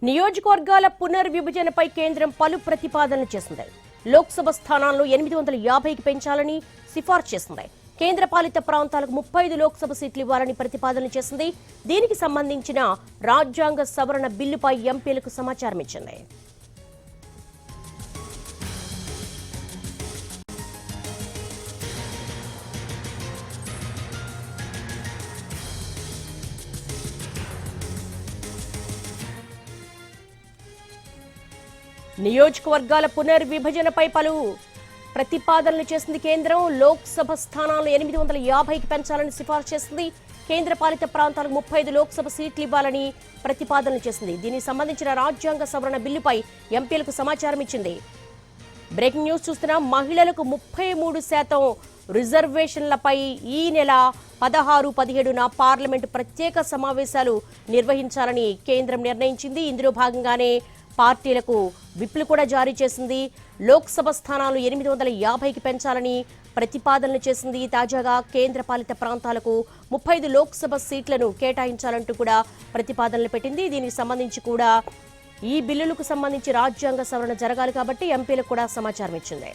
నియోజకవర్గాల పునర్విభజనపై కేంద్రం పలు ప్రతిపాదనలు చేసింది. లోక్సభ స్థానాలను 850కి పెంచాలని సిఫార్సు చేసింది. కేంద్రపాలిత ప్రాంతాలకు 35 లోక్సభ సీట్లు ఇవ్వాలని ప్రతిపాదనలు చేసింది. దీనికి సంబంధించిన రాజ్యాంగ సవరణ బిల్లుపై ఎంపీలకు సమాచారం ఇచ్చింది. నియోజకవర్గాల పునర్విభజనపై పలు ప్రతిపాదనలు చేసింది కేంద్రం. లోక్సభ స్థానాలను 850కి పెంచాలని సిఫార్సు చేసింది. కేంద్రపాలిత ప్రాంతాలకు 35 లోక్సభ సీట్లు ఇవ్వాలని ప్రతిపాదనలు చేసింది. దీనికి సంబంధించిన రాజ్యాంగ సవరణ బిల్లుపై ఎంపీలకు సమాచారం ఇచ్చింది. బ్రేకింగ్ న్యూస్ చూస్తున్నాం. మహిళలకు 33% రిజర్వేషన్లపై ఈ నెల 16, 17న పార్లమెంటు ప్రత్యేక సమావేశాలు నిర్వహించాలని కేంద్రం నిర్ణయించింది. ఇందులో భాగంగానే పార్టీలకు విప్లు కూడా జారీ చేసింది. లోక్సభ స్థానాలు 850కి పెంచాలని ప్రతిపాదనలు చేసింది. తాజాగా కేంద్రపాలిత ప్రాంతాలకు 35 లోక్సభ సీట్లను కేటాయించాలంటూ కూడా ప్రతిపాదనలు పెట్టింది. దీనికి సంబంధించి కూడా ఈ బిల్లులకు సంబంధించి రాజ్యాంగ సవరణ జరగాలి కాబట్టి ఎంపీలకు కూడా సమాచారం ఇచ్చింది.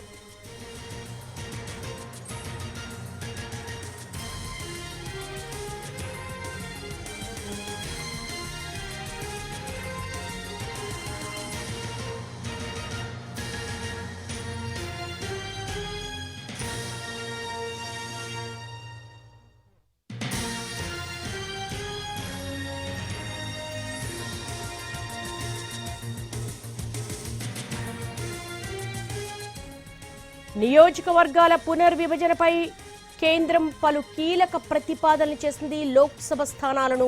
నియోజకవర్గాల పునర్విభజనపై కేంద్రం పలు కీలక ప్రతిపాదనలు చేసింది. లోక్సభ స్థానాలను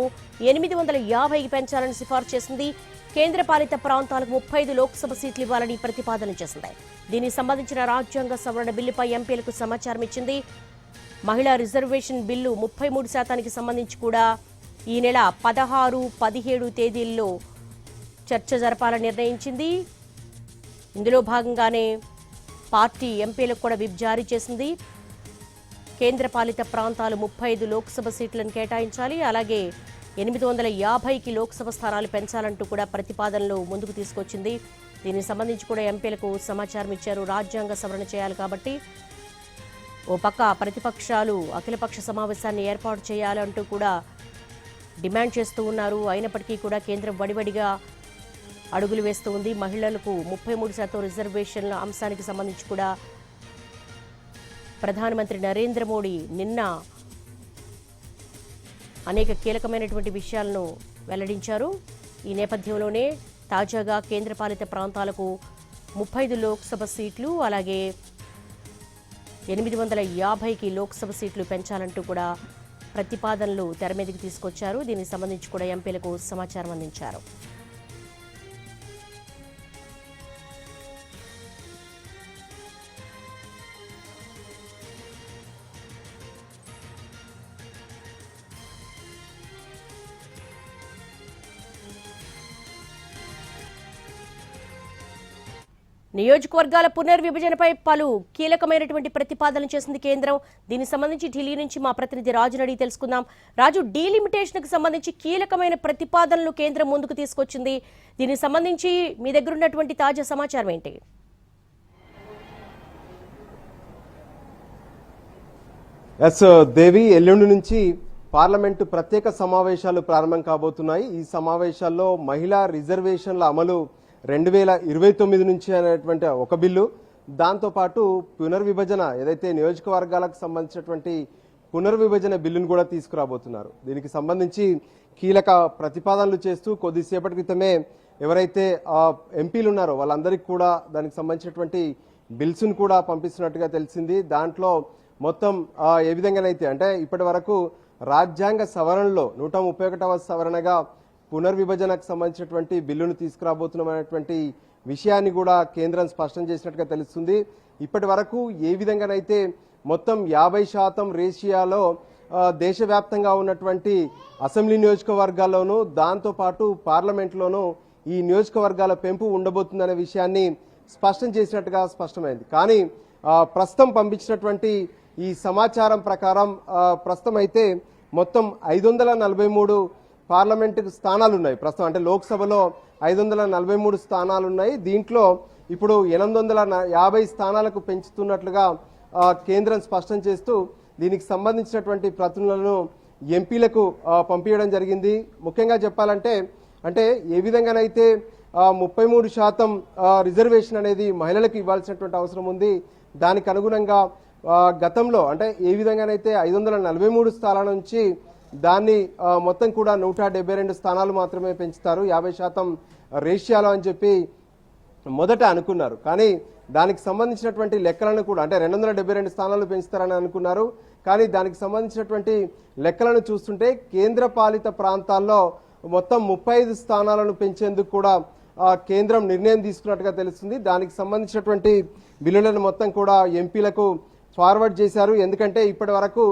850కి పెంచాలని సిఫార్సు చేసింది. కేంద్రపాలిత ప్రాంతాలకు 35 లోక్సభ సీట్లు ఇవ్వాలని ప్రతిపాదన చేసింది. దీనికి సంబంధించిన రాజ్యాంగ సవరణ బిల్లుపై ఎంపీలకు సమాచారం ఇచ్చింది. మహిళా రిజర్వేషన్ బిల్లు 33%కి సంబంధించి కూడా ఈ నెల 16, 17 తేదీల్లో చర్చ జరపాలని నిర్ణయించింది. ఇందులో భాగంగానే పార్టీ ఎంపీలకు కూడా విప్ జారీ చేసింది. కేంద్రపాలిత ప్రాంతాలు 35 లోక్సభ సీట్లను కేటాయించాలి, అలాగే 850కి లోక్సభ స్థానాలు పెంచాలంటూ కూడా ప్రతిపాదనలు ముందుకు తీసుకొచ్చింది. దీనికి సంబంధించి కూడా ఎంపీలకు సమాచారం ఇచ్చారు. రాజ్యాంగ సవరణ చేయాలి కాబట్టి ఓ పక్క ప్రతిపక్షాలు అఖిలపక్ష సమావేశాన్ని ఏర్పాటు చేయాలంటూ కూడా డిమాండ్ చేస్తూ ఉన్నారు. అయినప్పటికీ కూడా కేంద్రం వడివడిగా అడుగులు వేస్తూ ఉంది. మహిళలకు 33% రిజర్వేషన్ల అంశానికి సంబంధించి కూడా ప్రధానమంత్రి నరేంద్ర మోడీ నిన్న అనేక కీలకమైనటువంటి విషయాలను వెల్లడించారు. ఈ నేపథ్యంలోనే తాజాగా కేంద్రపాలిత ప్రాంతాలకు 35 లోక్సభ సీట్లు, అలాగే 850కి లోక్సభ సీట్లు పెంచాలంటూ కూడా ప్రతిపాదనలు తెర మీదకి తీసుకొచ్చారు. దీనికి సంబంధించి కూడా ఎంపీలకు సమాచారం అందించారు. నియోజకవర్గాల పునర్విభజనపై పలు కీలకమైనటువంటి ప్రతిపాదనలు చేసింది కేంద్రం. దీనికి సంబంధించి ఢిల్లీ నుంచి మా ప్రతినిధి రాజుని అడిగి తెలుసుకుందాం. రాజు, డీలిమిటేషన్కి సంబంధించి కీలకమైన ప్రతిపాదనలు కేంద్రం ముందుకు తీసుకొచ్చింది. దీనికి సంబంధించి మీ దగ్గర ఉన్నటువంటి తాజా సమాచారం ఏంటి? దేవి, ఎల్లుండి నుంచి పార్లమెంటు ప్రత్యేక సమావేశాలు ప్రారంభం కాబోతున్నాయి. ఈ సమావేశాల్లో మహిళా రిజర్వేషన్ల అమలు 2029 నుంచి అనేటువంటి ఒక బిల్లు, దాంతోపాటు పునర్విభజన ఏదైతే నియోజకవర్గాలకు సంబంధించినటువంటి పునర్విభజన బిల్లును కూడా తీసుకురాబోతున్నారు. దీనికి సంబంధించి కీలక ప్రతిపాదనలు చేస్తూ కొద్దిసేపటి క్రితమే ఎవరైతే ఎంపీలు ఉన్నారో వాళ్ళందరికీ కూడా దానికి సంబంధించినటువంటి బిల్స్ను కూడా పంపిస్తున్నట్టుగా తెలిసింది. దాంట్లో మొత్తం ఏ విధంగానైతే అంటే ఇప్పటి వరకు రాజ్యాంగ సవరణలో 131వ సవరణగా పునర్విభజనకు సంబంధించినటువంటి బిల్లును తీసుకురాబోతున్నామనేటువంటి విషయాన్ని కూడా కేంద్రం స్పష్టం చేసినట్టుగా తెలుస్తుంది. ఇప్పటి వరకు ఏ విధంగానైతే మొత్తం 50% రేషియాలో దేశవ్యాప్తంగా ఉన్నటువంటి అసెంబ్లీ నియోజకవర్గాల్లోనూ దాంతోపాటు పార్లమెంట్లోనూ ఈ నియోజకవర్గాల పెంపు ఉండబోతుందనే విషయాన్ని స్పష్టం చేసినట్టుగా స్పష్టమైంది. కానీ ప్రస్తుతం పంపించినటువంటి ఈ సమాచారం ప్రకారం ప్రస్తుతం అయితే మొత్తం 543 పార్లమెంటు స్థానాలు ఉన్నాయి ప్రస్తుతం. అంటే లోక్సభలో 543 స్థానాలు ఉన్నాయి. దీంట్లో ఇప్పుడు 850 స్థానాలకు పెంచుతున్నట్లుగా కేంద్రం స్పష్టం చేస్తూ దీనికి సంబంధించినటువంటి ప్రతినిధులను ఎంపీలకు పంపించడం జరిగింది. ముఖ్యంగా చెప్పాలంటే అంటే ఏ విధంగానైతే 33% రిజర్వేషన్ అనేది మహిళలకు ఇవ్వాల్సినటువంటి అవసరం ఉంది, దానికి అనుగుణంగా గతంలో అంటే ఏ విధంగానైతే 543 స్థానాల నుంచి దాన్ని మొత్తం కూడా 172 స్థానాలు మాత్రమే పెంచుతారు 50% రేషియాలో అని చెప్పి మొదట అనుకున్నారు. కానీ దానికి సంబంధించినటువంటి లెక్కలను కూడా అంటే 272 స్థానాలు పెంచుతారని అనుకున్నారు. కానీ దానికి సంబంధించినటువంటి లెక్కలను చూస్తుంటే కేంద్ర పాలిత ప్రాంతాల్లో మొత్తం 35 స్థానాలను పెంచేందుకు కూడా కేంద్రం నిర్ణయం తీసుకున్నట్టుగా తెలుస్తుంది. దానికి సంబంధించినటువంటి బిల్లులను మొత్తం కూడా ఎంపీలకు ఫార్వర్డ్ చేశారు. ఎందుకంటే ఇప్పటి వరకు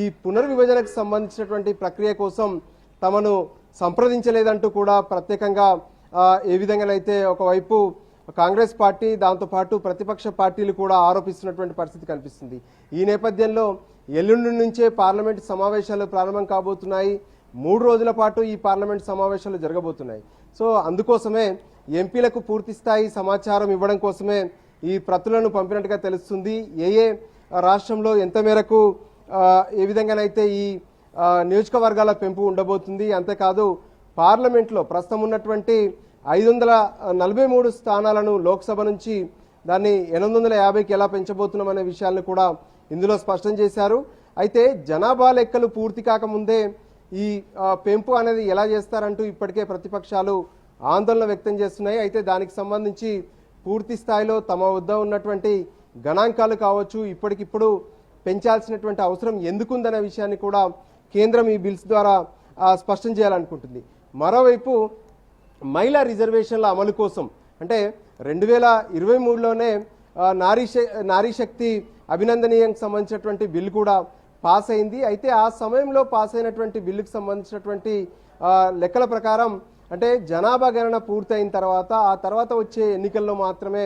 ఈ పునర్విభజనకు సంబంధించినటువంటి ప్రక్రియ కోసం తమను సంప్రదించలేదంటూ కూడా ప్రత్యేకంగా ఏ విధంగానైతే ఒకవైపు కాంగ్రెస్ పార్టీ దాంతోపాటు ప్రతిపక్ష పార్టీలు కూడా ఆరోపిస్తున్నటువంటి పరిస్థితి కనిపిస్తుంది. ఈ నేపథ్యంలో ఎల్లుండి నుంచే పార్లమెంట్ సమావేశాలు ప్రారంభం కాబోతున్నాయి. 3 రోజుల పాటు ఈ పార్లమెంట్ సమావేశాలు జరగబోతున్నాయి. సో అందుకోసమే ఎంపీలకు పూర్తి స్థాయి సమాచారం ఇవ్వడం కోసమే ఈ ప్రతులను పంపినట్టుగా తెలుస్తుంది. ఏ రాష్ట్రంలో ఎంత మేరకు ఏ విధంగానైతే ఈ నియోజకవర్గాల పెంపు ఉండబోతుంది, అంతేకాదు పార్లమెంట్లో ప్రస్తుతం ఉన్నటువంటి 543 స్థానాలను లోక్సభ నుంచి దాన్ని 850కి ఎలా పెంచబోతున్నాం అనే విషయాలను కూడా ఇందులో స్పష్టం చేశారు. అయితే జనాభా లెక్కలు పూర్తి కాకముందే ఈ పెంపు అనేది ఎలా చేస్తారంటూ ఇప్పటికే ప్రతిపక్షాలు ఆందోళన వ్యక్తం చేస్తున్నాయి. అయితే దానికి సంబంధించి పూర్తి స్థాయిలో తమ వద్ద ఉన్నటువంటి గణాంకాలు కావచ్చు, ఇప్పటికిప్పుడు పెంచాల్సినటువంటి అవసరం ఎందుకుందనే విషయాన్ని కూడా కేంద్రం ఈ బిల్స్ ద్వారా స్పష్టం చేయాలనుకుంటుంది. మరోవైపు మహిళా రిజర్వేషన్ల అమలు కోసం అంటే 2023లోనే నారీ శక్తి అభినందనీయంకి సంబంధించినటువంటి బిల్లు కూడా పాస్ అయింది. అయితే ఆ సమయంలో పాస్ అయినటువంటి బిల్లుకు సంబంధించినటువంటి లెక్కల ప్రకారం అంటే జనాభా గణన పూర్తయిన తర్వాత ఆ తర్వాత వచ్చే ఎన్నికల్లో మాత్రమే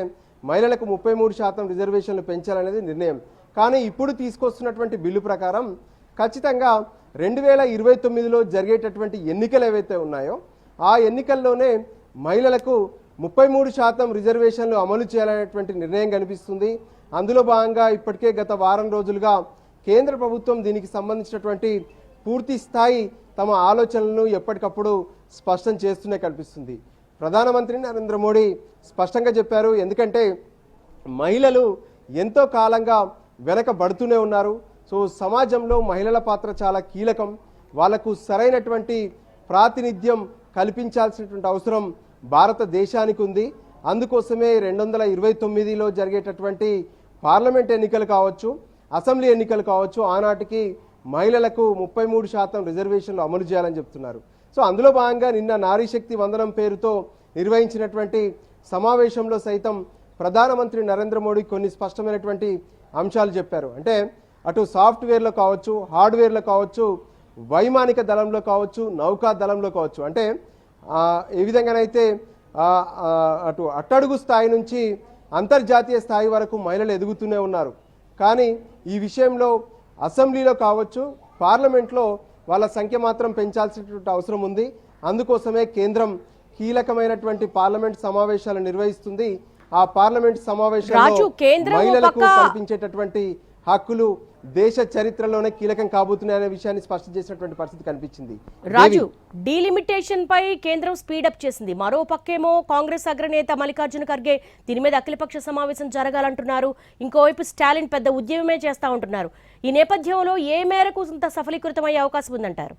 మహిళలకు 33% రిజర్వేషన్లు పెంచాలనేది నిర్ణయం. కానీ ఇప్పుడు తీసుకొస్తున్నటువంటి బిల్లు ప్రకారం ఖచ్చితంగా 2029లో జరిగేటటువంటి ఎన్నికలు ఏవైతే ఉన్నాయో ఆ ఎన్నికల్లోనే మహిళలకు 33% రిజర్వేషన్లు అమలు చేయాలనేటువంటి నిర్ణయం కనిపిస్తుంది. అందులో భాగంగా ఇప్పటికే గత వారం రోజులుగా కేంద్ర ప్రభుత్వం దీనికి సంబంధించినటువంటి పూర్తి స్థాయి తమ ఆలోచనలను ఎప్పటికప్పుడు స్పష్టం చేస్తూనే కనిపిస్తుంది. ప్రధానమంత్రి నరేంద్ర మోడీ స్పష్టంగా చెప్పారు. ఎందుకంటే మహిళలు ఎంతో కాలంగా వెనకబడుతూనే ఉన్నారు. సో సమాజంలో మహిళల పాత్ర చాలా కీలకం. వాళ్లకు సరైనటువంటి ప్రాతినిధ్యం కల్పించాల్సినటువంటి అవసరం భారతదేశానికి ఉంది. అందుకోసమే 2029లో జరిగేటటువంటి పార్లమెంట్ ఎన్నికలు కావచ్చు, అసెంబ్లీ ఎన్నికలు కావచ్చు, ఆనాటికి మహిళలకు 33% రిజర్వేషన్లు అమలు చేయాలని చెప్తున్నారు. సో అందులో భాగంగా నిన్న నారీ శక్తి వందనం పేరుతో నిర్వహించినటువంటి సమావేశంలో సైతం ప్రధానమంత్రి నరేంద్ర మోడీ కొన్ని స్పష్టమైనటువంటి అంశాలు చెప్పారు. అంటే అటు సాఫ్ట్వేర్లో కావచ్చు, హార్డ్వేర్లో కావచ్చు, వైమానిక దళంలో కావచ్చు, నౌకా దళంలో కావచ్చు, అంటే ఏ విధంగానైతే అటు అట్టడుగు స్థాయి నుంచి అంతర్జాతీయ స్థాయి వరకు మహిళలు ఎదుగుతూనే ఉన్నారు. కానీ ఈ విషయంలో అసెంబ్లీలో కావచ్చు, పార్లమెంట్లో వాళ్ళ సంఖ్య మాత్రం పెంచాల్సినటువంటి అవసరం ఉంది. అందుకోసమే కేంద్రం కీలకమైనటువంటి పార్లమెంట్ సమావేశాలు నిర్వహిస్తుంది. ఆ పార్లమెంట్ సమావేశాల్లో మహిళలకు కల్పించేటటువంటి హక్కులు దేశ చరిత్రలోనే కీలకం కాబోతున్నాయనే విషయాన్ని స్పష్టం చేసినటువంటి పరిస్థితి కనిపించింది. రాజు, డీలిమిటేషన్ పై కేంద్రం స్పీడప్ చేసింది. మరో పక్కేమో కాంగ్రెస్ అగ్రనేత మల్లికార్జున ఖర్గే దీని మీద అఖిలపక్ష సమావేశం జరగాలంటున్నారు. ఇంకోవైపు స్టాలిన్ పెద్ద ఉద్యమమే చేస్తా ఉంటున్నారు. ఈ నేపథ్యంలో ఏ మేరకు ఇంత సఫలీకృతమయ్యే అవకాశం ఉందంటారు?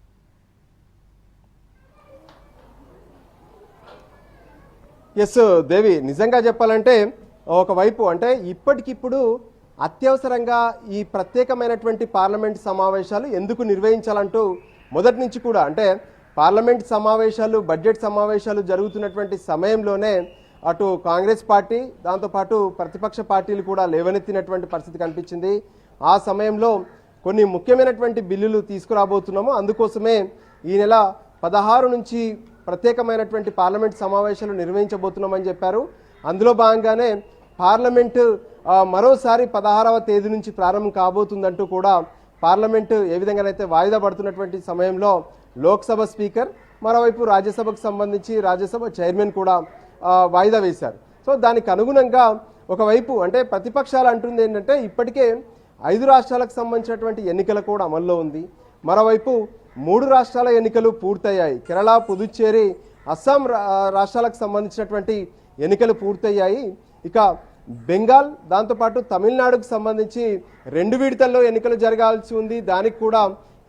ఎస్ దేవి, నిజంగా చెప్పాలంటే ఒకవైపు అంటే ఇప్పటికిప్పుడు అత్యవసరంగా ఈ ప్రత్యేకమైనటువంటి పార్లమెంట్ సమావేశాలు ఎందుకు నిర్వహించాలంటూ మొదటి నుంచి కూడా అంటే పార్లమెంట్ సమావేశాలు, బడ్జెట్ సమావేశాలు జరుగుతున్నటువంటి సమయంలోనే అటు కాంగ్రెస్ పార్టీ దాంతోపాటు ప్రతిపక్ష పార్టీలు కూడా లేవనెత్తినటువంటి పరిస్థితి కనిపించింది. ఆ సమయంలో కొన్ని ముఖ్యమైనటువంటి బిల్లులు తీసుకురాబోతున్నాము, అందుకోసమే ఈ నెల 16 నుంచి ప్రత్యేకమైనటువంటి పార్లమెంట్ సమావేశాలు నిర్వహించబోతున్నామని చెప్పారు. అందులో భాగంగానే పార్లమెంటు మరోసారి 16వ తేదీ నుంచి ప్రారంభం కాబోతుందంటూ కూడా పార్లమెంటు ఏ విధంగానైతే వాయిదా పడుతున్నటువంటి సమయంలో లోక్సభ స్పీకర్ మరోవైపు రాజ్యసభకు సంబంధించి రాజ్యసభ చైర్మన్ కూడా వాయిదా వేశారు. సో దానికి అనుగుణంగా ఒకవైపు అంటే ప్రతిపక్షాలు అంటుంది ఏంటంటే ఇప్పటికే 5 రాష్ట్రాలకు సంబంధించినటువంటి ఎన్నికల కూడా అమల్లో ఉంది. మరోవైపు 3 రాష్ట్రాల ఎన్నికలు పూర్తయ్యాయి. కేరళ, పుదుచ్చేరి, అస్సాం రాష్ట్రాలకు సంబంధించినటువంటి ఎన్నికలు పూర్తయ్యాయి. ఇక బెంగాల్, దాంతోపాటు తమిళనాడుకు సంబంధించి 2 విడతల్లో ఎన్నికలు జరగాల్సి ఉంది. దానికి కూడా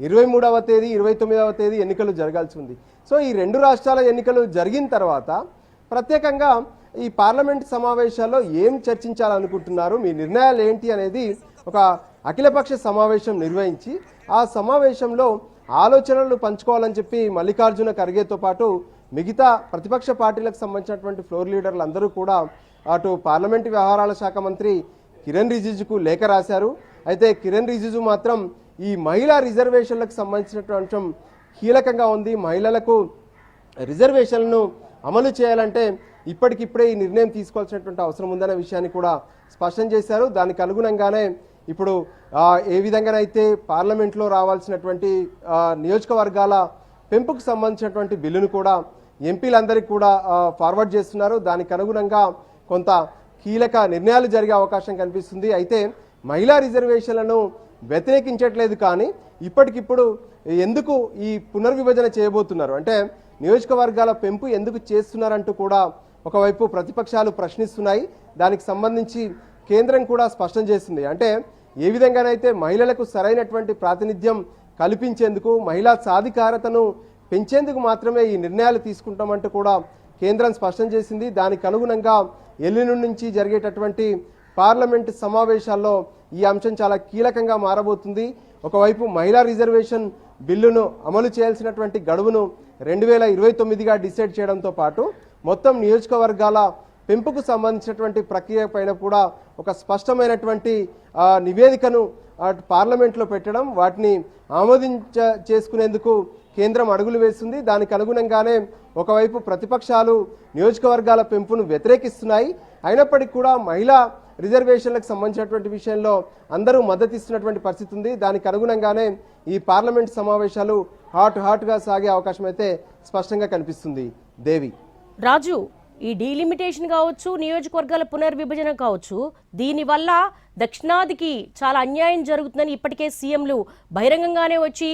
23వ తేదీ 29వ తేదీ ఎన్నికలు జరగాల్సి ఉంది. సో ఈ 2 రాష్ట్రాల ఎన్నికలు జరిగిన తర్వాత ప్రత్యేకంగా ఈ పార్లమెంట్ సమావేశాల్లో ఏం చర్చించాలనుకుంటున్నారు, మీ నిర్ణయాలు ఏంటి అనేది ఒక అఖిలపక్ష సమావేశం నిర్వహించి ఆ సమావేశంలో ఆలోచనలు పంచుకోవాలని చెప్పి మల్లికార్జున ఖర్గేతో పాటు మిగతా ప్రతిపక్ష పార్టీలకు సంబంధించినటువంటి ఫ్లోర్ లీడర్లు అందరూ కూడా అటు పార్లమెంటు వ్యవహారాల శాఖ మంత్రి కిరణ్ రిజిజుకు లేఖ రాశారు. అయితే కిరణ్ రిజిజు మాత్రం ఈ మహిళా రిజర్వేషన్లకు సంబంధించినటువంటి అంశం కీలకంగా ఉంది. మహిళలకు రిజర్వేషన్లను అమలు చేయాలంటే ఇప్పటికిప్పుడే ఈ నిర్ణయం తీసుకోవాల్సినటువంటి అవసరం ఉందనే విషయాన్ని కూడా స్పష్టం చేశారు. దానికి అనుగుణంగానే ఇప్పుడు ఏ విధంగానైతే పార్లమెంట్లో రావాల్సినటువంటి నియోజకవర్గాల పెంపుకు సంబంధించినటువంటి బిల్లును కూడా ఎంపీలందరికీ కూడా ఫార్వర్డ్ చేస్తున్నారు. దానికి అనుగుణంగా కొంత కీలక నిర్ణయాలు జరిగే అవకాశం కనిపిస్తుంది. అయితే మహిళా రిజర్వేషన్లను వ్యతిరేకించట్లేదు, కానీ ఇప్పటికిప్పుడు ఎందుకు ఈ పునర్విభజన చేయబోతున్నారు అంటే నియోజకవర్గాల పెంపు ఎందుకు చేస్తున్నారంటూ కూడా ఒకవైపు ప్రతిపక్షాలు ప్రశ్నిస్తున్నాయి. దానికి సంబంధించి కేంద్రం కూడా స్పష్టం చేస్తుంది. అంటే ఏ విధంగానైతే మహిళలకు సరైనటువంటి ప్రాతినిధ్యం కల్పించేందుకు, మహిళా సాధికారతను పెంచేందుకు మాత్రమే ఈ నిర్ణయాలు తీసుకుంటామంటూ కూడా కేంద్రం స్పష్టం చేసింది. దానికి అనుగుణంగా ఎల్లుండి నుంచి జరిగేటటువంటి పార్లమెంటు సమావేశాల్లో ఈ అంశం చాలా కీలకంగా మారబోతుంది. ఒకవైపు మహిళా రిజర్వేషన్ బిల్లును అమలు చేయాల్సినటువంటి గడువును 2029గా డిసైడ్ చేయడంతో పాటు మొత్తం నియోజకవర్గాల పెంపుకు సంబంధించినటువంటి ప్రక్రియ పైన కూడా ఒక స్పష్టమైనటువంటి నివేదికను పార్లమెంట్లో పెట్టడం, వాటిని చేసుకునేందుకు కేంద్రం అడుగులు వేస్తుంది. దానికి అనుగుణంగానే ఒకవైపు ప్రతిపక్షాలు నియోజకవర్గాల పెంపును వ్యతిరేకిస్తున్నాయి. అయినప్పటికీ కూడా మహిళా రిజర్వేషన్లకు సంబంధించినటువంటి విషయంలో అందరూ మద్దతు ఇస్తున్నటువంటి పరిస్థితి ఉంది. దానికి అనుగుణంగానే ఈ పార్లమెంట్ సమావేశాలు హాట్గా సాగే అవకాశం అయితే స్పష్టంగా కనిపిస్తుంది. దేవి, రాజు, ఈ డీలిమిటేషన్ కావచ్చు, నియోజకవర్గాల పునర్విభజన కావచ్చు, దీనివల్ల దక్షిణాదికి చాలా అన్యాయం జరుగుతుందని ఇప్పటికే సీఎంలు బహిరంగంగానే వచ్చి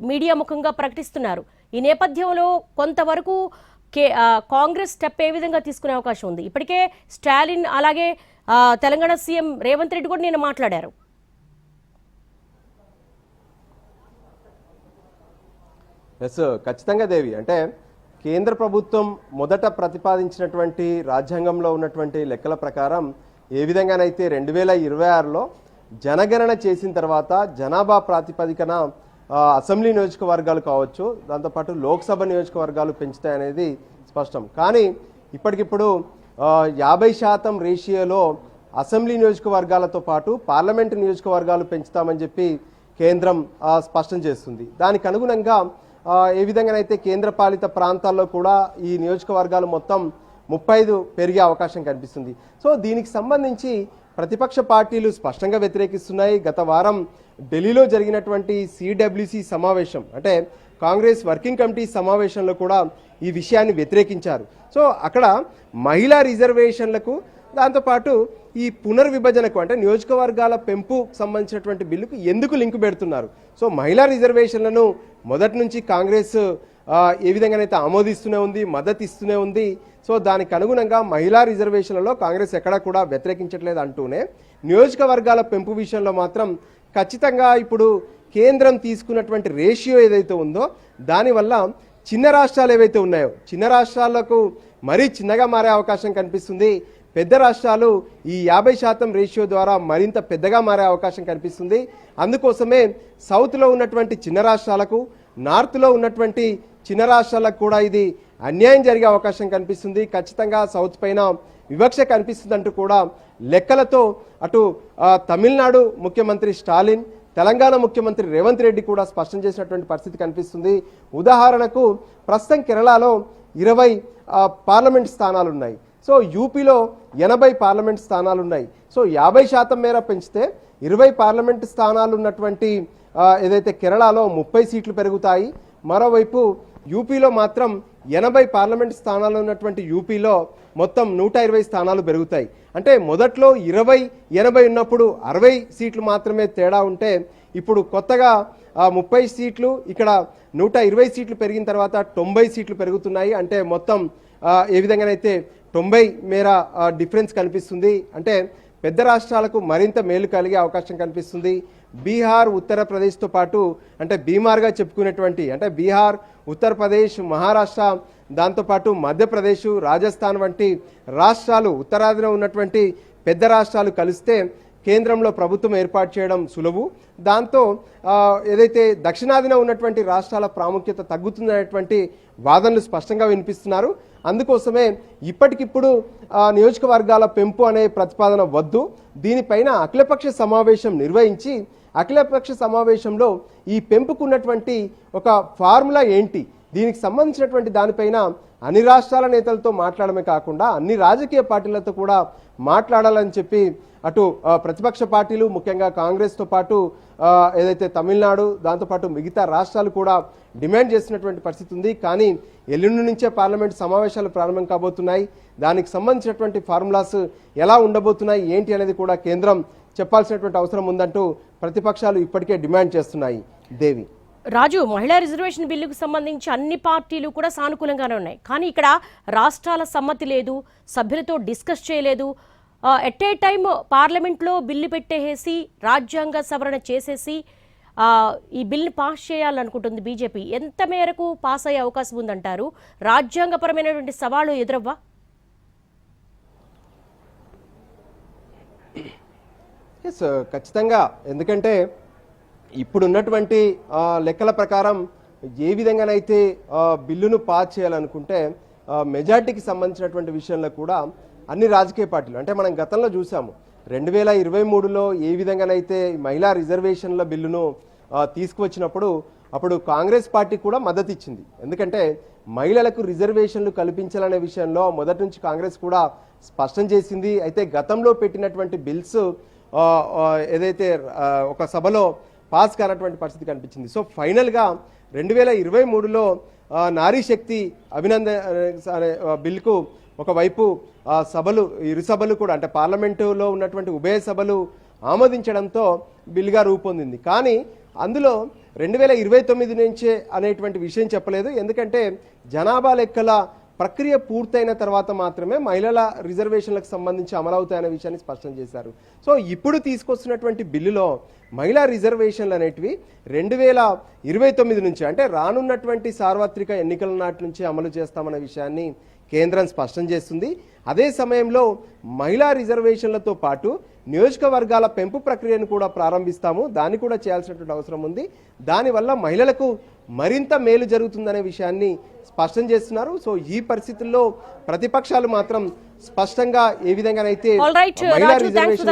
మీడియా ముఖంగా ప్రకటిస్తున్నారు. ఈ నేపథ్యంలో కొంతవరకు కాంగ్రెస్ స్టెప్ ఏ విధంగా తీసుకునే అవకాశం ఉంది? ఇప్పటికే స్టాలిన్ అలాగే తెలంగాణ సీఎం రేవంత్ రెడ్డి కూడా నేను మాట్లాడారు. ఎస్, ఖచ్చితంగా దేవి. అంటే కేంద్ర ప్రభుత్వం మొదట ప్రతిపాదించినటువంటి రాజ్యాంగంలో ఉన్నటువంటి లెక్కల ప్రకారం ఏ విధంగానైతే 2026లో జనగణన చేసిన తర్వాత జనాభా ప్రాతిపదికన అసెంబ్లీ నియోజకవర్గాలు కావచ్చు, దాంతోపాటు లోక్సభ నియోజకవర్గాలు పెంచుతాయనేది స్పష్టం. కానీ ఇప్పటికిప్పుడు 50% రేషియోలో అసెంబ్లీ నియోజకవర్గాలతో పాటు పార్లమెంటు నియోజకవర్గాలు పెంచుతామని చెప్పి కేంద్రం స్పష్టం చేస్తుంది. దానికి అనుగుణంగా ఏ విధంగానైతే కేంద్ర పాలిత ప్రాంతాల్లో కూడా ఈ నియోజకవర్గాలు మొత్తం 35 పెరిగే అవకాశం కనిపిస్తుంది. సో దీనికి సంబంధించి ప్రతిపక్ష పార్టీలు స్పష్టంగా వ్యతిరేకిస్తున్నాయి. గత వారం ఢిల్లీలో జరిగినటువంటి సిడబ్ల్యూసి సమావేశం అంటే కాంగ్రెస్ వర్కింగ్ కమిటీ సమావేశంలో కూడా ఈ విషయాన్ని వ్యతిరేకించారు. సో అక్కడ మహిళా రిజర్వేషన్లకు, దాంతోపాటు ఈ పునర్విభజనకు అంటే నియోజకవర్గాల పెంపు సంబంధించినటువంటి బిల్లుకు ఎందుకు లింక్ పెడుతున్నారు? సో మహిళా రిజర్వేషన్లను మొదటి నుంచి కాంగ్రెస్ ఏ విధంగానైతే ఆమోదిస్తూనే ఉంది, మద్దతు ఇస్తూనే ఉంది. సో దానికి అనుగుణంగా మహిళా రిజర్వేషన్లలో కాంగ్రెస్ ఎక్కడా కూడా వ్యతిరేకించట్లేదు అంటూనే నియోజకవర్గాల పెంపు విషయంలో మాత్రం ఖచ్చితంగా ఇప్పుడు కేంద్రం తీసుకున్నటువంటి రేషియో ఏదైతే ఉందో దానివల్ల చిన్న రాష్ట్రాలు ఏవైతే ఉన్నాయో చిన్న రాష్ట్రాలకు మరీ చిన్నగా మారే అవకాశం కనిపిస్తుంది. పెద్ద రాష్ట్రాలు ఈ 50% రేషియో ద్వారా మరింత పెద్దగా మారే అవకాశం కనిపిస్తుంది. అందుకోసమే సౌత్లో ఉన్నటువంటి చిన్న రాష్ట్రాలకు, నార్త్లో ఉన్నటువంటి చిన్న రాష్ట్రాలకు కూడా ఇది అన్యాయం జరిగే అవకాశం కనిపిస్తుంది. ఖచ్చితంగా సౌత్ పైన వివక్ష కనిపిస్తుందంటూ కూడా లెక్కలతో అటు తమిళనాడు ముఖ్యమంత్రి స్టాలిన్, తెలంగాణ ముఖ్యమంత్రి రేవంత్ రెడ్డి కూడా స్పష్టం చేసినటువంటి పరిస్థితి కనిపిస్తుంది. ఉదాహరణకు ప్రస్తుతం కేరళలో 20 పార్లమెంట్ స్థానాలు ఉన్నాయి. సో యూపీలో 80 పార్లమెంట్ స్థానాలు ఉన్నాయి. సో 50% మేర పెంచితే 20 పార్లమెంట్ స్థానాలు ఉన్నటువంటి ఏదైతే కేరళలో 30 సీట్లు పెరుగుతాయి. మరోవైపు యూపీలో మాత్రం 80 పార్లమెంట్ స్థానాలు ఉన్నటువంటి యూపీలో మొత్తం 120 స్థానాలు పెరుగుతాయి. అంటే మొదట్లో 20-80 ఉన్నప్పుడు 60 సీట్లు మాత్రమే తేడా ఉంటే ఇప్పుడు కొత్తగా 30 సీట్లు, ఇక్కడ 120 సీట్లు పెరిగిన తర్వాత 90 సీట్లు పెరుగుతున్నాయి. అంటే మొత్తం ఏ విధంగానైతే 90 మేర డిఫరెన్స్ కనిపిస్తుంది. అంటే పెద్ద రాష్ట్రాలకు మరింత మేలు కలిగే అవకాశం కనిపిస్తుంది. బీహార్, ఉత్తరప్రదేశ్తో పాటు అంటే బీమార్గా చెప్పుకునేటువంటి అంటే బీహార్, ఉత్తరప్రదేశ్, మహారాష్ట్ర, దాంతోపాటు మధ్యప్రదేశ్, రాజస్థాన్ వంటి రాష్ట్రాలు ఉత్తరాదిన ఉన్నటువంటి పెద్ద రాష్ట్రాలు కలిస్తే కేంద్రంలో ప్రభుత్వం ఏర్పాటు చేయడం సులువు. దాంతో ఏదైతే దక్షిణాదిన ఉన్నటువంటి రాష్ట్రాల ప్రాముఖ్యత తగ్గుతుందనేటువంటి వాదనలు స్పష్టంగా వినిపిస్తున్నారు. అందుకోసమే ఇప్పటికిప్పుడు నియోజకవర్గాల పెంపు అనే ప్రతిపాదన వద్దు, దీనిపైన అఖిలపక్ష సమావేశం నిర్వహించి అఖిలపక్ష సమావేశంలో ఈ పెంపుకున్నటువంటి ఒక ఫార్ములా ఏంటి, దీనికి సంబంధించినటువంటి దానిపైన అన్ని రాష్ట్రాల నేతలతో మాట్లాడమే కాకుండా అన్ని రాజకీయ పార్టీలతో కూడా మాట్లాడాలని చెప్పి అటు ప్రతిపక్ష పార్టీలు ముఖ్యంగా కాంగ్రెస్తో పాటు ఏదైతే తమిళనాడు, దాంతోపాటు మిగతా రాష్ట్రాలు కూడా డిమాండ్ చేసినటువంటి పరిస్థితి ఉంది. కానీ ఎల్లుండి నుంచే పార్లమెంట్ సమావేశాలు ప్రారంభం కాబోతున్నాయి. దానికి సంబంధించినటువంటి ఫార్ములాస్ ఎలా ఉండబోతున్నాయి ఏంటి అనేది కూడా కేంద్రం చెప్పాల్సినటువంటి అవసరం ఉందంటూ ప్రతిపక్షాలు ఇప్పటికే డిమాండ్ చేస్తున్నాయి. దేవి రాజు, మహిళా రిజర్వేషన్ బిల్లుకు సంబంధించి అన్ని పార్టీలు కూడా సానుకూలంగానే ఉన్నాయి. కానీ ఇక్కడ రాష్ట్రాల సమ్మతి లేదు, సభ్యులతో డిస్కస్ చేయలేదు. ఎట్ ఏ టైం పార్లమెంట్లో బిల్లు పెట్టేసి రాజ్యాంగ సవరణ చేసేసి ఈ బిల్లుని పాస్ చేయాలనుకుంటుంది బీజేపీ. ఎంత మేరకు పాస్ అయ్యే అవకాశం ఉందంటారు? రాజ్యాంగపరమైనటువంటి సవాళ్లు ఎదురవ్వా? ఎస్, ఖచ్చితంగా. ఎందుకంటే ఇప్పుడున్నటువంటి లెక్కల ప్రకారం ఏ విధంగానైతే బిల్లును పాస్ చేయాలనుకుంటే మెజార్టీకి సంబంధించినటువంటి విషయంలో కూడా అన్ని రాజకీయ పార్టీలు అంటే మనం గతంలో చూసాము 2023లో ఏ విధంగానైతే మహిళా రిజర్వేషన్ల బిల్లును తీసుకువచ్చినప్పుడు అప్పుడు కాంగ్రెస్ పార్టీ కూడా మద్దతు ఇచ్చింది. ఎందుకంటే మహిళలకు రిజర్వేషన్లు కల్పించాలనే విషయంలో మొదటి నుంచి కాంగ్రెస్ కూడా స్పష్టం చేసింది. అయితే గతంలో పెట్టినటువంటి బిల్స్ ఏదైతే ఒక సభలో పాస్ కానటువంటి పరిస్థితి కనిపించింది. సో ఫైనల్గా 2023లో నారీ శక్తి అభినందన బిల్కు ఒకవైపు సభలు, ఇరు సభలు కూడా అంటే పార్లమెంటులో ఉన్నటువంటి ఉభయ సభలు ఆమోదించడంతో బిల్లుగా రూపొందింది. కానీ అందులో 2029 నుంచే అనేటువంటి విషయం చెప్పలేదు. ఎందుకంటే జనాభా లెక్కల ప్రక్రియ పూర్తయిన తర్వాత మాత్రమే మహిళల రిజర్వేషన్లకు సంబంధించి అమలవుతాయనే విషయాన్ని స్పష్టం చేశారు. సో ఇప్పుడు తీసుకొస్తున్నటువంటి బిల్లులో మహిళా రిజర్వేషన్లు అనేటివి 2029 నుంచి అంటే రానున్నటువంటి సార్వత్రిక ఎన్నికల నాటి నుంచి అమలు చేస్తామనే విషయాన్ని కేంద్రం స్పష్టం చేస్తుంది. అదే సమయంలో మహిళా రిజర్వేషన్లతో పాటు నియోజకవర్గాల పెంపు ప్రక్రియను కూడా ప్రారంభిస్తాము, దాన్ని కూడా చేయాల్సినటువంటి అవసరం ఉంది. దానివల్ల మహిళలకు మరింత మేలు జరుగుతుందనే విషయాన్ని స్పష్టం చేస్తున్నారు. సో ఈ పరిస్థితుల్లో ప్రతిపక్షాలు మాత్రం స్పష్టంగా ఏ విధంగానైతే మహిళా రిజర్వేషన్